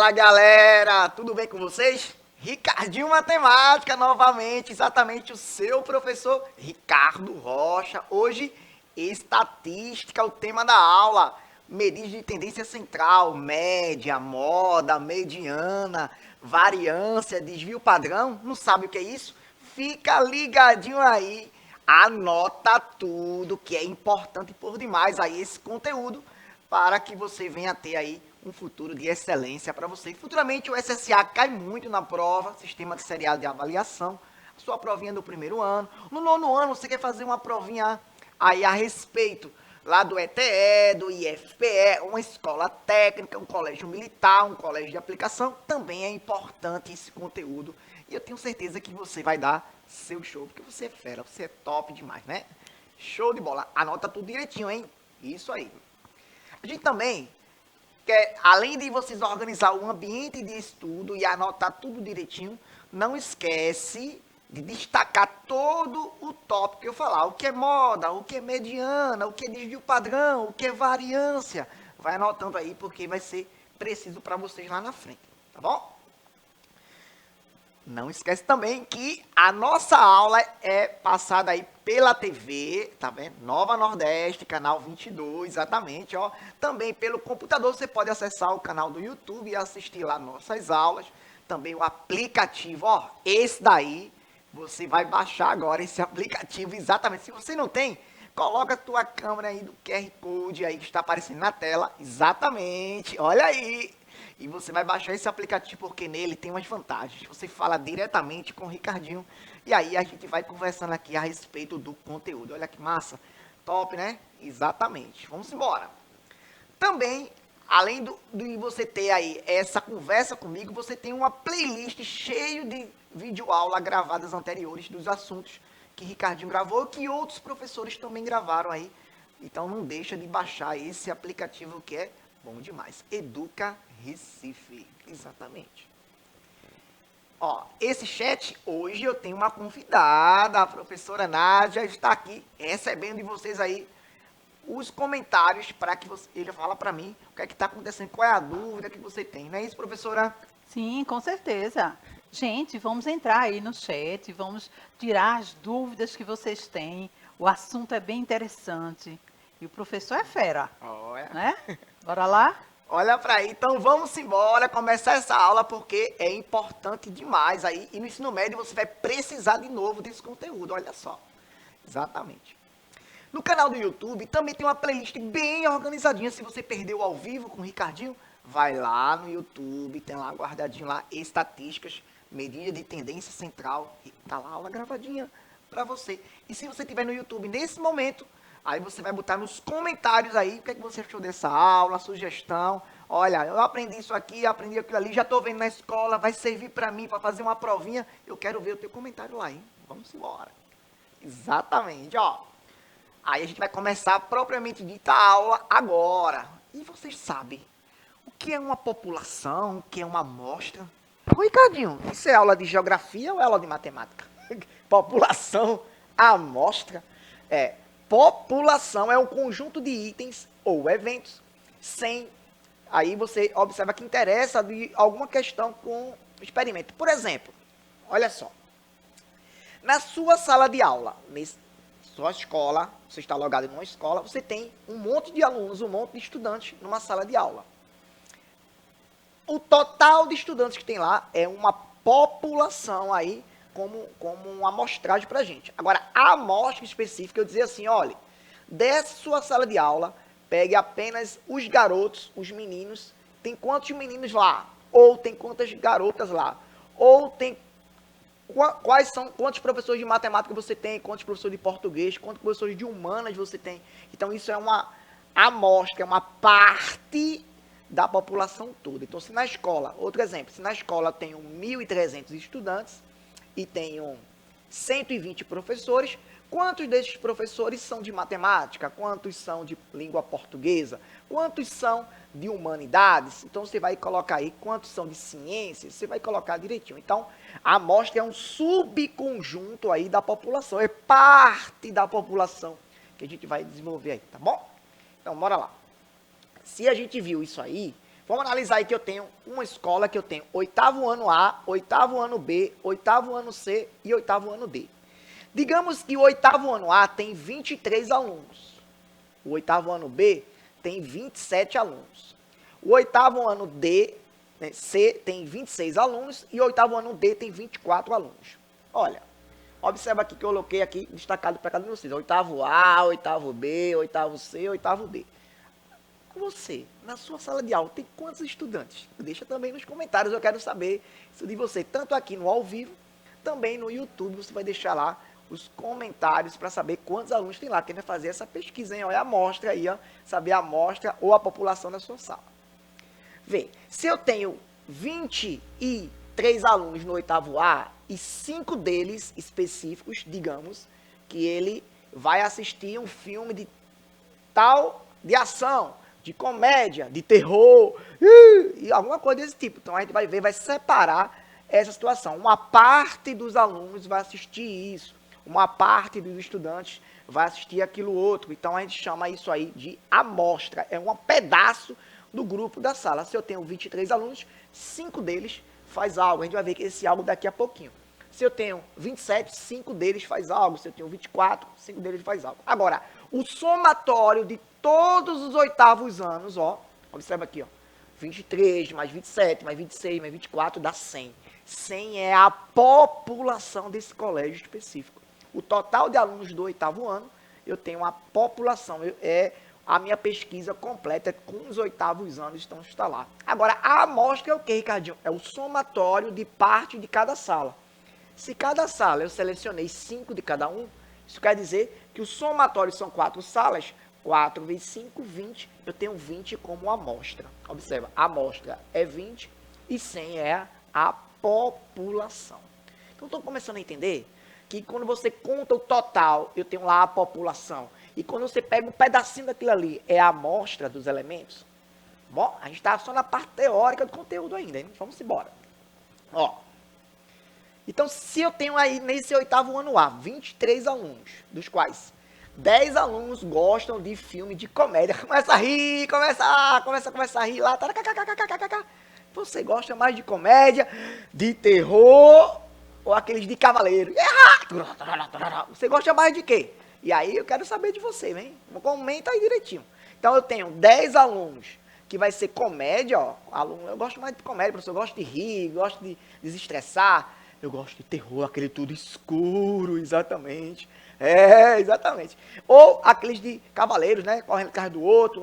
Fala galera, tudo bem com vocês? Ricardinho Matemática novamente, exatamente o seu professor Ricardo Rocha. Hoje, estatística, o tema da aula. Medidas de tendência central, média, moda, mediana, variância, desvio padrão. Não sabe o que é isso? Fica ligadinho aí, anota tudo que é importante por demais aí esse conteúdo para que você venha ter aí um futuro de excelência para você. Futuramente o SSA cai muito na prova, Sistema de Seriado de Avaliação, sua provinha do primeiro ano. No nono ano você quer fazer uma provinha aí a respeito lá do ETE, do IFPE, uma escola técnica, um colégio militar, um colégio de aplicação, também é importante esse conteúdo. E eu tenho certeza que você vai dar seu show, porque você é fera, você é top demais, né? Show de bola. Anota tudo direitinho, hein? Isso aí. A gente também quer, além de vocês organizar o ambiente de estudo e anotar tudo direitinho, não esquece de destacar todo o tópico que eu falar. O que é moda, o que é mediana, o que é desvio padrão, o que é variância. Vai anotando aí, porque vai ser preciso para vocês lá na frente, tá bom? Não esquece também que a nossa aula é passada aí pela TV, tá vendo? Nova Nordeste, canal 22, exatamente, ó. Também pelo computador você pode acessar o canal do YouTube e assistir lá nossas aulas. Também o aplicativo, ó, esse daí, você vai baixar agora esse aplicativo, exatamente. Se você não tem, coloca a tua câmera aí do QR Code aí que está aparecendo na tela, exatamente, olha aí. E você vai baixar esse aplicativo porque nele tem umas vantagens. Você fala diretamente com o Ricardinho e aí a gente vai conversando aqui a respeito do conteúdo. Olha que massa. Top, né? Exatamente. Vamos embora. Também, além de você ter aí essa conversa comigo, você tem uma playlist cheia de videoaula gravadas anteriores dos assuntos que Ricardinho gravou e que outros professores também gravaram aí. Então não deixa de baixar esse aplicativo que é bom demais. Educa Recife, exatamente. Ó, esse chat, hoje eu tenho uma convidada, a professora Nádia está aqui recebendo de vocês aí os comentários para que ele fala para mim o que é que está acontecendo, qual é a dúvida que você tem, não é isso, professora? Sim, com certeza. Gente, vamos entrar aí no chat, vamos tirar as dúvidas que vocês têm. O assunto é bem interessante. E o professor é fera, Olha. né? Bora lá? Olha para aí, então vamos embora começar essa aula porque é importante demais aí. E no ensino médio você vai precisar de novo desse conteúdo, olha só. Exatamente. No canal do YouTube também tem uma playlist bem organizadinha. Se você perdeu ao vivo com o Ricardinho, vai lá no YouTube, tem lá guardadinho lá estatísticas, medida de tendência central. Tá lá a aula gravadinha para você. E se você estiver no YouTube nesse momento, aí você vai botar nos comentários aí o que é que você achou dessa aula, sugestão. Olha, eu aprendi isso aqui, aprendi aquilo ali, já estou vendo na escola, vai servir para mim, para fazer uma provinha. Eu quero ver o teu comentário lá, hein? Vamos embora. Exatamente, ó. Aí a gente vai começar propriamente dita a aula agora. E vocês sabem o que é uma população, o que é uma amostra? Ô, Ricardinho, isso é aula de geografia ou é aula de matemática? População, amostra. População é um conjunto de itens ou eventos sem... Aí você observa que interessa de alguma questão com experimento. Por exemplo, olha só. Na sua sala de aula, sua escola, você está logado em uma escola, você tem um monte de alunos, um monte de estudantes numa sala de aula. O total de estudantes que tem lá é uma população aí, como uma amostragem para a gente. Agora, a amostra específica, eu dizer assim, olha, dessa sua sala de aula, pegue apenas os garotos, os meninos, tem quantos meninos lá? Ou tem quantas garotas lá? Ou tem quantos professores de matemática você tem, quantos professores de português, quantos professores de humanas você tem. Então, isso é uma amostra, é uma parte da população toda. Então, se na escola, outro exemplo, se na escola tem 1.300 estudantes e tem 120 professores, quantos desses professores são de matemática? Quantos são de língua portuguesa? Quantos são de humanidades? Então, você vai colocar aí quantos são de ciências, você vai colocar direitinho. Então, a amostra é um subconjunto aí da população, é parte da população que a gente vai desenvolver aí, tá bom? Então, bora lá. Se a gente viu isso aí, Vamos analisar aí que eu tenho uma escola que eu tenho 8º ano A, 8º ano B, 8º ano C e 8º ano D. Digamos que o 8º ano A tem 23 alunos. O 8º ano B tem 27 alunos. O 8º ano D, né, C tem 26 alunos e o 8º ano D tem 24 alunos. Olha, observa aqui que eu coloquei aqui destacado para cada um de vocês. 8º A, 8º B, 8º C, 8º D. Você, na sua sala de aula, tem quantos estudantes? Deixa também nos comentários, eu quero saber isso de você. Tanto aqui no ao vivo, também no YouTube, você vai deixar lá os comentários para saber quantos alunos tem lá. Quem vai fazer essa pesquisa, hein? Olha a amostra aí, ó, saber a amostra ou a população da sua sala. Vê, se eu tenho 23 alunos no 8º A e 5 deles específicos, digamos, que ele vai assistir um filme de tal de ação, de comédia, de terror, e alguma coisa desse tipo. Então a gente vai ver, vai separar essa situação. Uma parte dos alunos vai assistir isso, uma parte dos estudantes vai assistir aquilo outro. Então a gente chama isso aí de amostra, é um pedaço do grupo da sala. Se eu tenho 23 alunos, 5 deles faz algo. A gente vai ver que esse algo daqui a pouquinho. Se eu tenho 27, 5 deles faz algo. Se eu tenho 24, 5 deles faz algo. Agora, o somatório de todos os 8º anos, ó, observa aqui, ó, 23 mais 27 mais 26 mais 24 dá 100. 100 é a população desse colégio específico. O total de alunos do 8º ano, eu tenho a população, é a minha pesquisa completa com os 8º anos estão instalados. Agora, a amostra é o que, Ricardinho? É o somatório de parte de cada sala. Se cada sala eu selecionei 5 de cada um, isso quer dizer que o somatório são 4 salas, 4 vezes 5, 20, eu tenho 20 como amostra. Observa, a amostra é 20 e 100 é a população. Então, estou começando a entender que quando você conta o total, eu tenho lá a população. E quando você pega um pedacinho daquilo ali, é a amostra dos elementos. Bom, a gente está só na parte teórica do conteúdo ainda, hein? Vamos embora. Ó. Então, se eu tenho aí nesse 8º ano A, 23 alunos, dos quais 10 alunos gostam de filme de comédia. Começa a rir, começa a rir lá. Você gosta mais de comédia, de terror ou aqueles de cavaleiro? Você gosta mais de quê? E aí eu quero saber de você, hein? Comenta aí direitinho. Então eu tenho 10 alunos que vai ser comédia, ó. Aluno, eu gosto mais de comédia, professor. Eu gosto de rir, gosto de desestressar. Eu gosto de terror, aquele tudo escuro, exatamente. É, exatamente. Ou aqueles de cavaleiros, né? Correndo atrás do outro,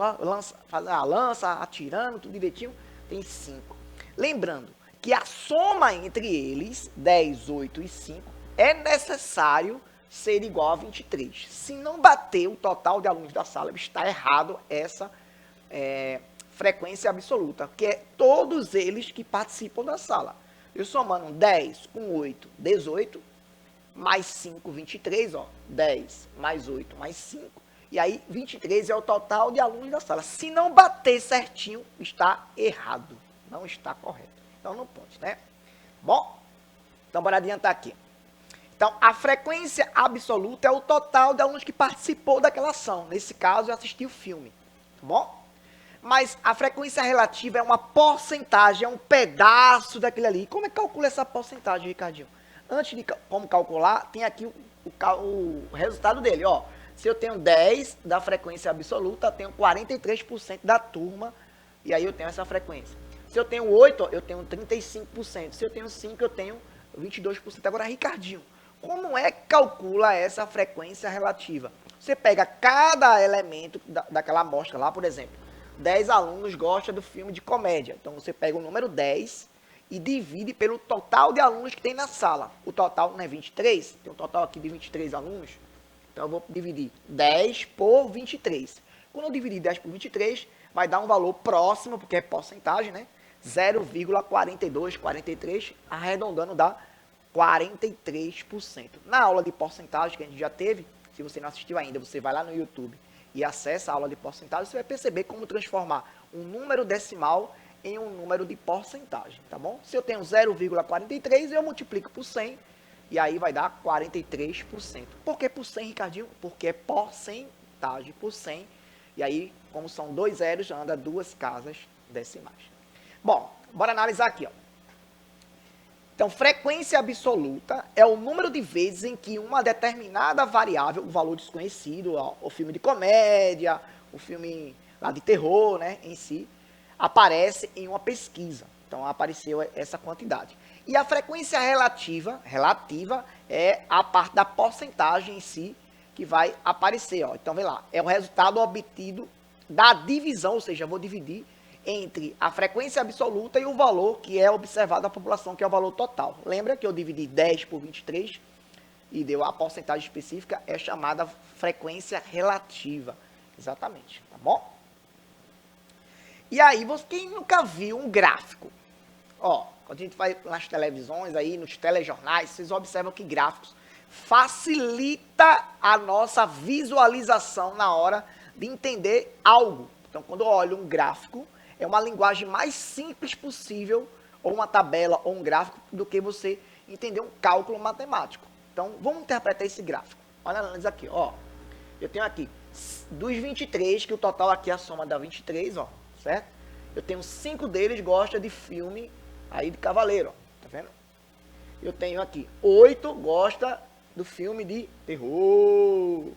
fazendo a lança, atirando, tudo direitinho. Tem 5. Lembrando que a soma entre eles, 10, 8 e 5, é necessário ser igual a 23. Se não bater o total de alunos da sala, está errado essa frequência absoluta, que é todos eles que participam da sala. Eu somando 10 com 8, 18, mais 5, 23, ó, 10 mais 8 mais 5, e aí 23 é o total de alunos da sala. Se não bater certinho, está errado, não está correto. Então não pode, né? Bom, então bora adiantar aqui. Então, a frequência absoluta é o total de alunos que participou daquela ação. Nesse caso, eu assisti o filme, tá bom? Mas a frequência relativa é uma porcentagem, é um pedaço daquele ali. Como é que calcula essa porcentagem, Ricardinho? Antes de como calcular, tem aqui o resultado dele, ó. Se eu tenho 10 da frequência absoluta, eu tenho 43% da turma, e aí eu tenho essa frequência. Se eu tenho 8, eu tenho 35%. Se eu tenho 5, eu tenho 22%. Agora, Ricardinho, como é que calcula essa frequência relativa? Você pega cada elemento daquela amostra lá, por exemplo, 10 alunos gostam do filme de comédia. Então, você pega o número 10 e divide pelo total de alunos que tem na sala. O total não é 23? Tem um total aqui de 23 alunos. Então, eu vou dividir 10 por 23. Quando eu dividir 10 por 23, vai dar um valor próximo, porque é porcentagem, né? 0,42, 43, arredondando dá 43%. Na aula de porcentagem que a gente já teve, se você não assistiu ainda, você vai lá no YouTube e acessa a aula de porcentagem, você vai perceber como transformar um número decimal em um número de porcentagem, tá bom? Se eu tenho 0,43, eu multiplico por 100, e aí vai dar 43%. Por que por 100, Ricardinho? Porque é porcentagem por 100, e aí, como são 2 zeros, anda 2 casas decimais. Bom, bora analisar aqui, ó. Então, frequência absoluta é o número de vezes em que uma determinada variável, um valor desconhecido, ó, o filme de comédia, o filme lá de terror, né, em si, aparece em uma pesquisa. Então, apareceu essa quantidade. E a frequência relativa é a parte da porcentagem em si que vai aparecer, ó. Então, vem lá, é o resultado obtido da divisão, ou seja, eu vou dividir entre a frequência absoluta e o valor que é observado da população, que é o valor total. Lembra que eu dividi 10 por 23 e deu a porcentagem específica, é chamada frequência relativa. Exatamente, tá bom? E aí, quem nunca viu um gráfico? Ó, quando a gente vai nas televisões, aí, nos telejornais, vocês observam que gráficos facilita a nossa visualização na hora de entender algo. Então, quando eu olho um gráfico, é uma linguagem mais simples possível, ou uma tabela, ou um gráfico, do que você entender um cálculo matemático. Então, vamos interpretar esse gráfico. Olha a análise aqui, ó. Eu tenho aqui, dos 23, que o total aqui é a soma da 23, ó, certo? Eu tenho 5 deles gostam de filme aí de cavaleiro, ó, tá vendo? Eu tenho aqui 8 gosta do filme de terror.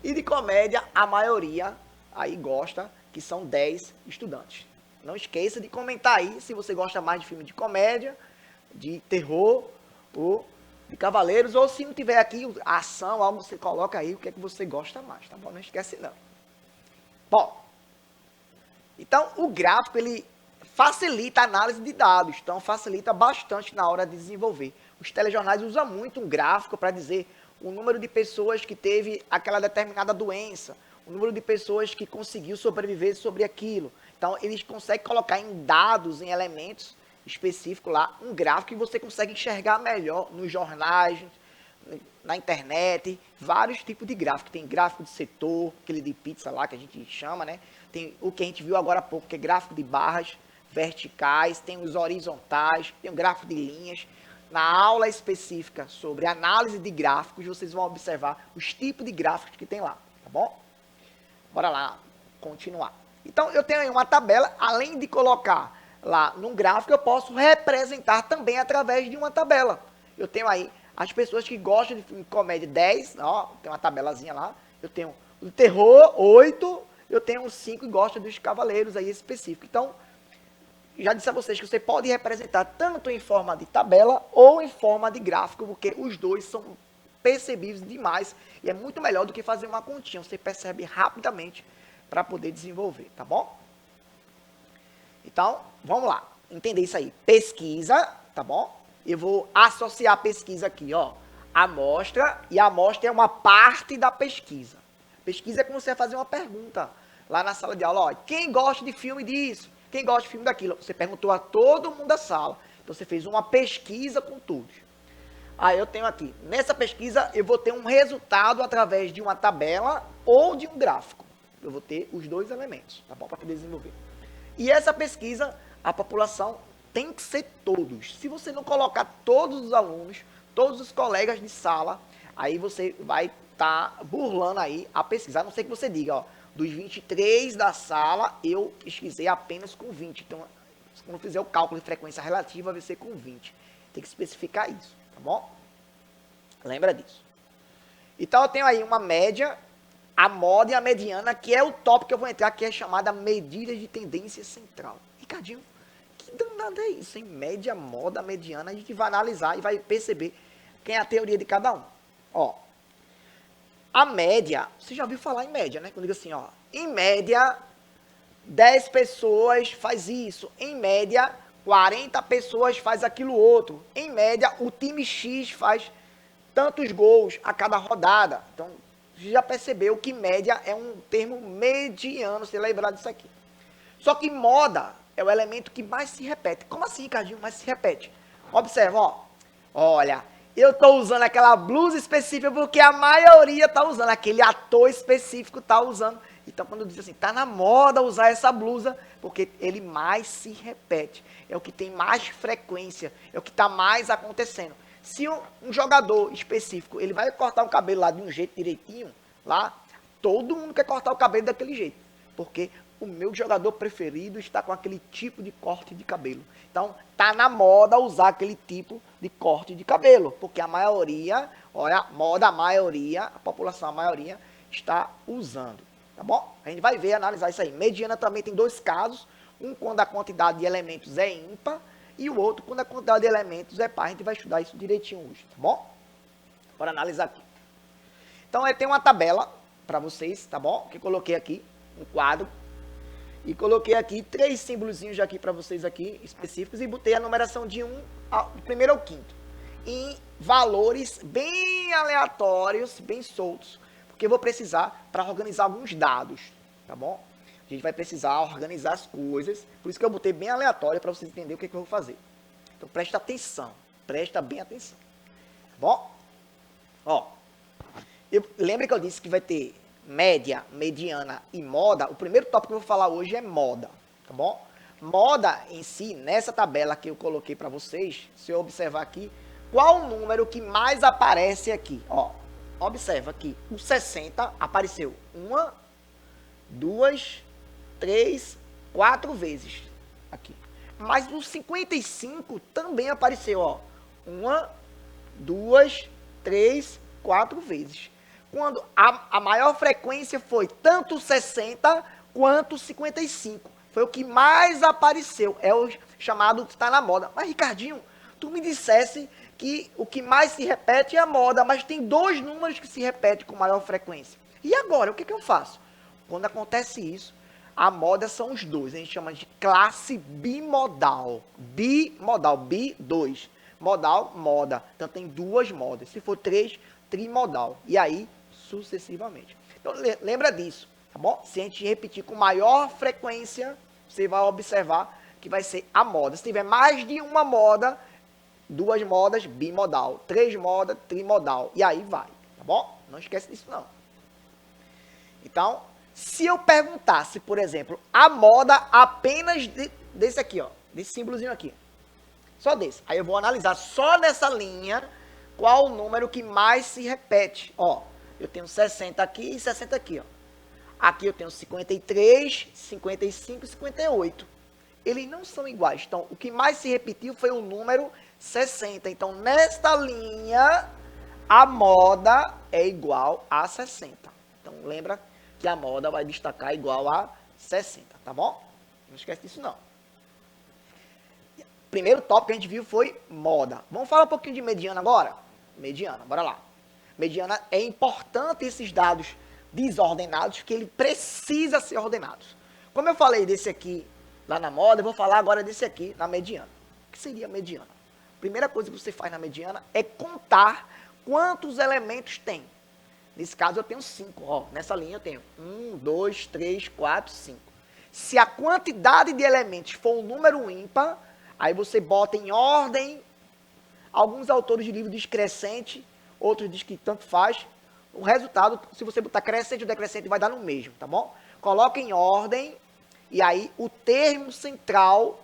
E de comédia, a maioria aí gosta, que são 10 estudantes. Não esqueça de comentar aí se você gosta mais de filme de comédia, de terror ou de cavaleiros, ou se não tiver aqui ação, algo, você coloca aí o que é que você gosta mais, tá bom? Não esquece não. Bom, então o gráfico ele facilita a análise de dados, então facilita bastante na hora de desenvolver. Os telejornais usam muito um gráfico para dizer o número de pessoas que teve aquela determinada doença, o número de pessoas que conseguiu sobreviver sobre aquilo. Então, eles conseguem colocar em dados, em elementos específicos lá, um gráfico que você consegue enxergar melhor nos jornais, na internet, vários tipos de gráfico. Tem gráfico de setor, aquele de pizza lá que a gente chama, né? Tem o que a gente viu agora há pouco, que é gráfico de barras verticais, tem os horizontais, tem o gráfico de linhas. Na aula específica sobre análise de gráficos, vocês vão observar os tipos de gráficos que tem lá, tá bom? Bora lá, continuar. Então, eu tenho aí uma tabela, além de colocar lá num gráfico, eu posso representar também através de uma tabela. Eu tenho aí as pessoas que gostam de filme de comédia 10, ó, tem uma tabelazinha lá. Eu tenho o terror 8, eu tenho 5 que gostam dos cavaleiros aí específico. Então, já disse a vocês que você pode representar tanto em forma de tabela ou em forma de gráfico, porque os dois são percebíveis demais e é muito melhor do que fazer uma continha. Você percebe rapidamente para poder desenvolver, tá bom? Então, vamos lá. Entender isso aí. Pesquisa, tá bom? Eu vou associar a pesquisa aqui, ó. Amostra, e a amostra é uma parte da pesquisa. Pesquisa é como você vai fazer uma pergunta lá na sala de aula, ó. Quem gosta de filme disso? Quem gosta de filme daquilo? Você perguntou a todo mundo da sala. Então, você fez uma pesquisa com todos. Aí eu tenho aqui, nessa pesquisa, eu vou ter um resultado através de uma tabela ou de um gráfico. Eu vou ter os dois elementos, tá bom? Para poder desenvolver. E essa pesquisa, a população tem que ser todos. Se você não colocar todos os alunos, todos os colegas de sala, aí você vai estar burlando aí a pesquisa. A não ser que você diga, ó, dos 23 da sala, eu pesquisei apenas com 20. Então, quando fizer o cálculo de frequência relativa, vai ser com 20. Tem que especificar isso, tá bom? Lembra disso. Então, eu tenho aí uma média, a moda e a mediana, que é o tópico que eu vou entrar, que é chamada medida de tendência central. Ricardinho, que danado é isso, hein? Média, moda, mediana, a gente vai analisar e vai perceber quem é a teoria de cada um. Ó, a média, você já ouviu falar em média, né? Quando digo assim, ó, em média, 10 pessoas faz isso, em média, 40 pessoas faz aquilo outro, em média, o time X faz tantos gols a cada rodada. Então, você já percebeu que média é um termo mediano, você lembrar disso aqui. Só que moda é o elemento que mais se repete. Como assim, Ricardinho? Mais se repete. Observa, ó. Olha, eu estou usando aquela blusa específica porque a maioria está usando. Aquele ator específico está usando. Então, quando diz assim, está na moda usar essa blusa, porque ele mais se repete. É o que tem mais frequência. É o que está mais acontecendo. Se um jogador específico, ele vai cortar o cabelo lá de um jeito direitinho, lá, todo mundo quer cortar o cabelo daquele jeito. Porque o meu jogador preferido está com aquele tipo de corte de cabelo. Então, tá na moda usar aquele tipo de corte de cabelo, porque a maioria, olha, a moda, a maioria, a população, a maioria está usando, tá bom? A gente vai ver, analisar isso aí. Mediana também tem dois casos, um quando a quantidade de elementos é ímpar e o outro quando a quantidade de elementos é par. A gente vai estudar isso direitinho hoje, tá bom? Bora analisar aqui. Então, eu tenho uma tabela para vocês, tá bom? Que eu coloquei aqui, um quadro. E coloquei aqui 3 símbolozinhos aqui para vocês aqui, específicos, e botei a numeração de do primeiro ao quinto. Em valores bem aleatórios, bem soltos, porque eu vou precisar para organizar alguns dados, tá bom? A gente vai precisar organizar as coisas, por isso que eu botei bem aleatório para vocês entenderem o que eu vou fazer. Então presta atenção, presta bem atenção, tá bom? Ó, lembra que eu disse que vai ter média, mediana e moda? O primeiro tópico que eu vou falar hoje é moda, tá bom? Moda em si, nessa tabela que eu coloquei para vocês, se eu observar aqui, qual o número que mais aparece aqui? Ó, observa aqui, o 60 apareceu 1, 2, 3, 4 vezes aqui. Mas o 55 também apareceu, ó, 1, 2, 3, 4 vezes. Quando a maior frequência foi tanto 60 quanto 55. Foi o que mais apareceu. É o chamado que está na moda. Mas, Ricardinho, tu me dissesse que o que mais se repete é a moda, mas tem 2 números que se repetem com maior frequência. E agora, o que eu faço? Quando acontece isso, a moda são os 2. A gente chama de classe bimodal. Bimodal, bi, 2. Modal, moda. Então, tem 2 modas. Se for 3, trimodal. E aí, sucessivamente. Então, lembra disso, tá bom? Se a gente repetir com maior frequência, você vai observar que vai ser a moda. Se tiver mais de uma moda, 2 modas, bimodal. 3 modas, trimodal. E aí vai, tá bom? Não esquece disso, não. Então, se eu perguntasse, por exemplo, a moda apenas desse aqui, ó, desse símbolozinho aqui, só desse. Aí eu vou analisar só nessa linha qual o número que mais se repete. Ó, eu tenho 60 aqui e 60 aqui, ó. Aqui eu tenho 53, 55 e 58. Eles não são iguais. Então, o que mais se repetiu foi o número 60. Então, nesta linha, a moda é igual a 60. Então, lembra que a moda vai destacar igual a 60, tá bom? Não esquece disso, não. Primeiro tópico que a gente viu foi moda. Vamos falar um pouquinho de mediana agora? Mediana, bora lá. Mediana, é importante esses dados desordenados, porque ele precisa ser ordenado. Como eu falei desse aqui lá na moda, eu vou falar agora desse aqui na mediana. O que seria a mediana? A primeira coisa que você faz na mediana é contar quantos elementos tem. Nesse caso eu tenho 5, ó, nessa linha eu tenho 1, 2, 3, 4, 5. Se a quantidade de elementos for um número ímpar, aí você bota em ordem. Alguns autores de livro dizem crescente, outros dizem que tanto faz. O resultado, se você botar crescente ou decrescente, vai dar no mesmo, tá bom? Coloca em ordem, e aí o termo central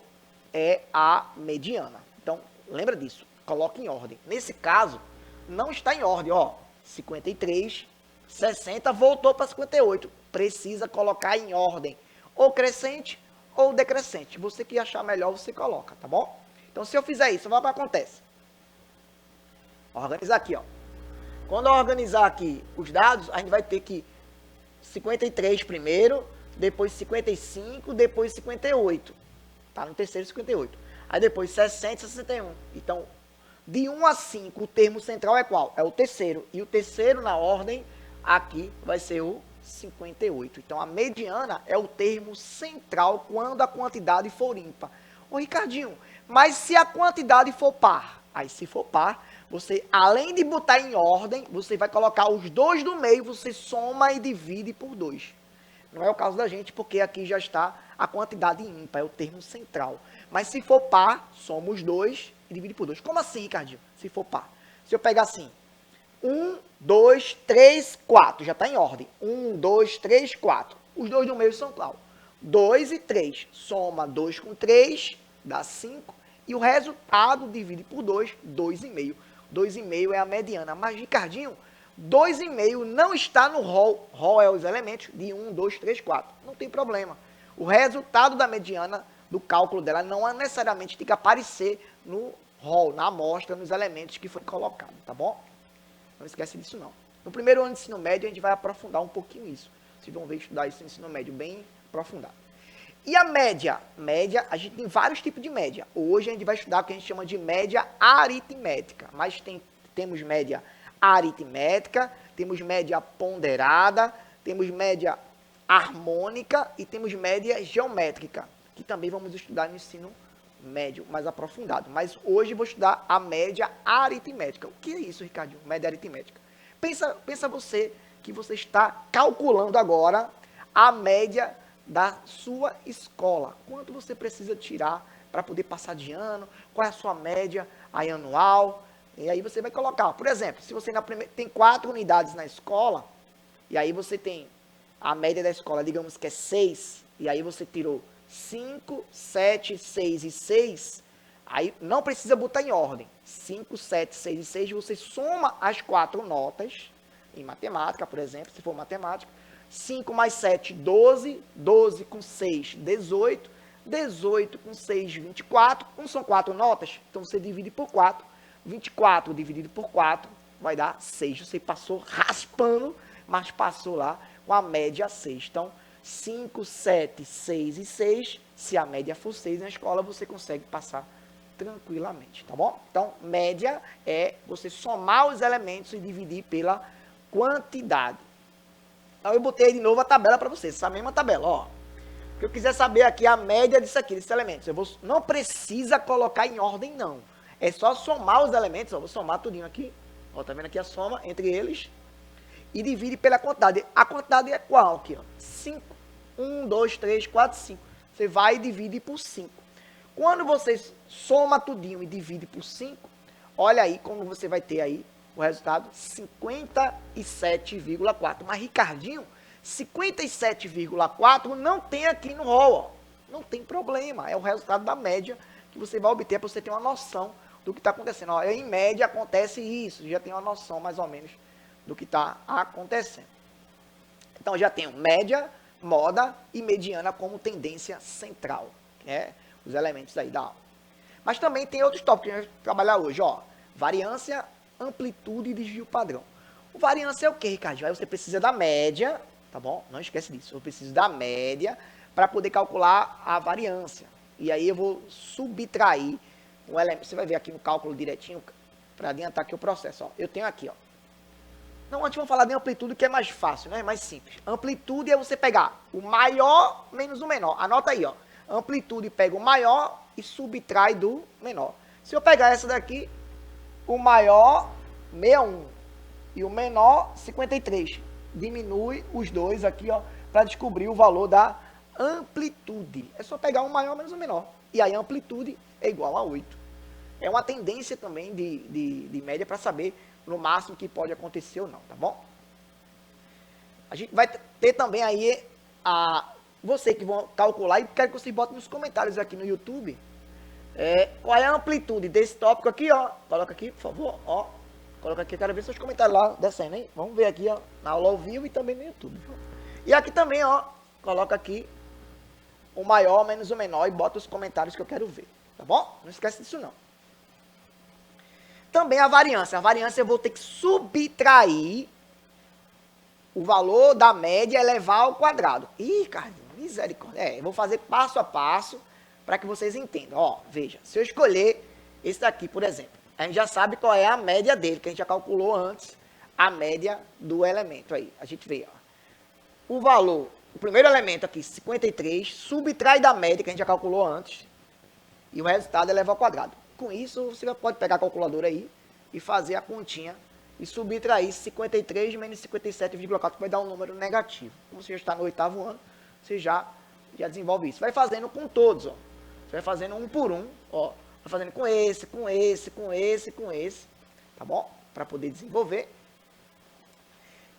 é a mediana. Então, lembra disso, coloca em ordem. Nesse caso, não está em ordem, ó. 53, 60, voltou para 58. Precisa colocar em ordem, ou crescente ou decrescente. Você que achar melhor, você coloca, tá bom? Então, se eu fizer isso, o que acontece? Organizar aqui, ó. Quando eu organizar aqui os dados, a gente vai ter que 53 primeiro, depois 55, depois 58. Tá no terceiro 58. Aí depois 60 e 61. Então, de 1 a 5, o termo central é qual? É o terceiro. E o terceiro na ordem, aqui, vai ser o 58. Então, a mediana é o termo central quando a quantidade for ímpar. Ô, Ricardinho, mas se a quantidade for par? Aí, se for par, você, além de botar em ordem, você vai colocar os 2 do meio, você soma e divide por 2. Não é o caso da gente, porque aqui já está a quantidade ímpar, é o termo central. Mas se for par, soma os 2 e divide por 2. Como assim, Ricardinho? Se for par. Se eu pegar assim, 1, 2, 3, 4, já está em ordem. 1, 2, 3, 4. Os 2 do meio são qual? 2 e 3. Soma 2 com 3, dá 5. E o resultado divide por 2, 2,5. 2,5 é a mediana. Mas, Ricardinho, 2,5 não está no rol. Rol é os elementos de 1, 2, 3, 4. Não tem problema. O resultado da mediana, do cálculo dela, não é necessariamente tem que aparecer no rol, na amostra, nos elementos que foi colocado, tá bom? Não esquece disso não. No primeiro ano de ensino médio, a gente vai aprofundar um pouquinho isso. Vocês vão ver estudar isso no ensino médio bem aprofundado. E a média? Média, a gente tem vários tipos de média. Hoje a gente vai estudar o que a gente chama de média aritmética. Mas temos média aritmética, temos média ponderada, temos média harmônica e temos média geométrica, que também vamos estudar no ensino médio mais aprofundado. Mas hoje eu vou estudar a média aritmética. O que é isso, Ricardinho? Média aritmética. Pensa você que você está calculando agora a média da sua escola. Quanto você precisa tirar para poder passar de ano? Qual é a sua média aí anual? E aí você vai colocar, por exemplo, se você tem 4 unidades na escola, e aí você tem a média da escola, digamos que é 6, e aí você tirou 5, 7, 6 e 6, aí não precisa botar em ordem. 5, 7, 6 e 6, você soma as 4 notas, em matemática, por exemplo, se for matemática, 5 mais 7, 12, 12 com 6, 18, 18 com 6, 24, não são 4 notas? Então você divide por 4, 24 dividido por 4 vai dar 6, você passou raspando, mas passou lá com a média 6, então 5, 7, 6 e 6, se a média for 6 na escola, você consegue passar tranquilamente, tá bom? Então, média é você somar os elementos e dividir pela quantidade. Então, eu botei de novo a tabela para vocês, essa mesma tabela, ó. Se eu quiser saber aqui a média disso aqui, desses elementos, não precisa colocar em ordem, não. É só somar os elementos, ó, vou somar tudinho aqui, ó, tá vendo aqui a soma entre eles, e divide pela quantidade. A quantidade é qual aqui, ó? 5. 1, 2, 3, 4, 5. Você vai e divide por 5. Quando você soma tudinho e divide por 5, olha aí como você vai ter aí o resultado 57,4. Mas, Ricardinho, 57,4 não tem aqui no rol, ó. Não tem problema. É o resultado da média que você vai obter para você ter uma noção do que está acontecendo. Ó, em média acontece isso. Já tem uma noção mais ou menos do que está acontecendo. Então, já tenho média, moda e mediana como tendência central. Né? Os elementos aí da aula. Mas também tem outros tópicos que a gente vai trabalhar hoje. Ó, variância, amplitude e desvio padrão. O variância é o que, Ricardo? Aí você precisa da média, tá bom? Não esquece disso. Eu preciso da média para poder calcular a variância. E aí eu vou subtrair um elemento. Você vai ver aqui no cálculo direitinho, para adiantar aqui o processo. Ó. Eu tenho aqui, ó. Não, antes vamos falar de amplitude, que é mais fácil, né? Mais simples. Amplitude é você pegar o maior menos o menor. Anota aí, ó. Amplitude pega o maior e subtrai do menor. Se eu pegar essa daqui, o maior 61 e o menor 53. Diminui os dois aqui, ó, para descobrir o valor da amplitude. É só pegar o maior menos o menor. E aí a amplitude é igual a 8. É uma tendência também de média para saber no máximo que pode acontecer ou não, tá bom? A gente vai ter também aí você que vão calcular, e quero que vocês botem nos comentários aqui no YouTube, qual é a amplitude desse tópico aqui, ó. Coloca aqui, por favor, ó. Coloca aqui, eu quero ver seus comentários lá descendo, hein? Vamos ver aqui, ó, na aula ao vivo e também no YouTube. E aqui também, ó, coloca aqui o maior menos o menor e bota os comentários que eu quero ver, tá bom? Não esquece disso não. Também a variância. A variância eu vou ter que subtrair o valor da média e elevar ao quadrado. Ih, Carlinhos, misericórdia. Eu vou fazer passo a passo para que vocês entendam. Ó, veja, se eu escolher esse daqui, por exemplo, a gente já sabe qual é a média dele, que a gente já calculou antes, a média do elemento aí. A gente vê, ó. O valor, o primeiro elemento aqui, 53, subtrai da média, que a gente já calculou antes, e o resultado é elevar ao quadrado. Com isso, você pode pegar a calculadora aí e fazer a continha e subtrair 53 menos 57,4, que vai dar um número negativo. Como você já está no 8º ano, você já desenvolve isso. Vai fazendo com todos, ó. Você vai fazendo um por um, ó. Vai fazendo com esse, com esse, com esse, com esse, tá bom? Para poder desenvolver.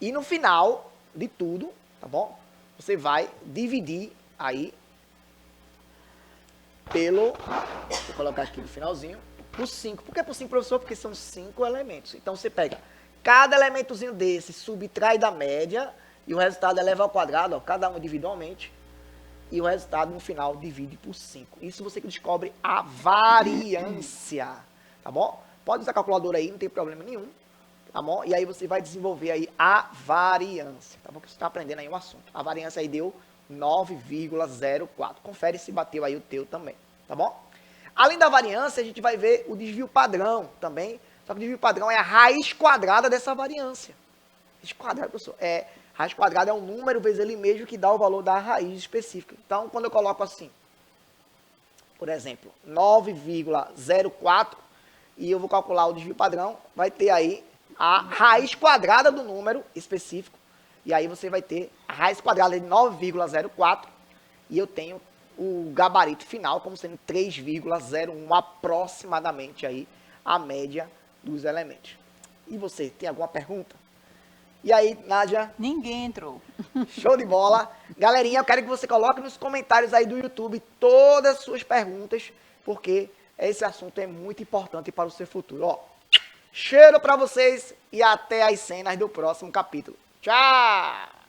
E no final de tudo, tá bom? Você vai dividir aí pelo, vou colocar aqui no finalzinho, por 5. Por que por 5, professor? Porque são 5 elementos. Então, você pega cada elementozinho desse, subtrai da média, e o resultado eleva ao quadrado, ó, cada um individualmente, e o resultado no final divide por 5. Isso você que descobre a variância, tá bom? Pode usar a calculadora aí, não tem problema nenhum, tá bom? E aí você vai desenvolver aí a variância, tá bom? Que você está aprendendo aí o assunto. A variância aí deu 9,04. Confere se bateu aí o teu também, tá bom? Além da variância, a gente vai ver o desvio padrão também. Só que o desvio padrão é a raiz quadrada dessa variância. Raiz quadrada, professor, raiz quadrada é um número vezes ele mesmo que dá o valor da raiz específica. Então, quando eu coloco assim, por exemplo, 9,04, e eu vou calcular o desvio padrão, vai ter aí a raiz quadrada do número específico, e aí você vai ter a raiz quadrada de 9,04, e eu tenho o gabarito final como sendo 3,01, aproximadamente aí a média dos elementos. E você, tem alguma pergunta? E aí, Nádia? Ninguém entrou. Show de bola. Galerinha, eu quero que você coloque nos comentários aí do YouTube todas as suas perguntas, porque esse assunto é muito importante para o seu futuro. Ó, cheiro para vocês e até as cenas do próximo capítulo. Tchau!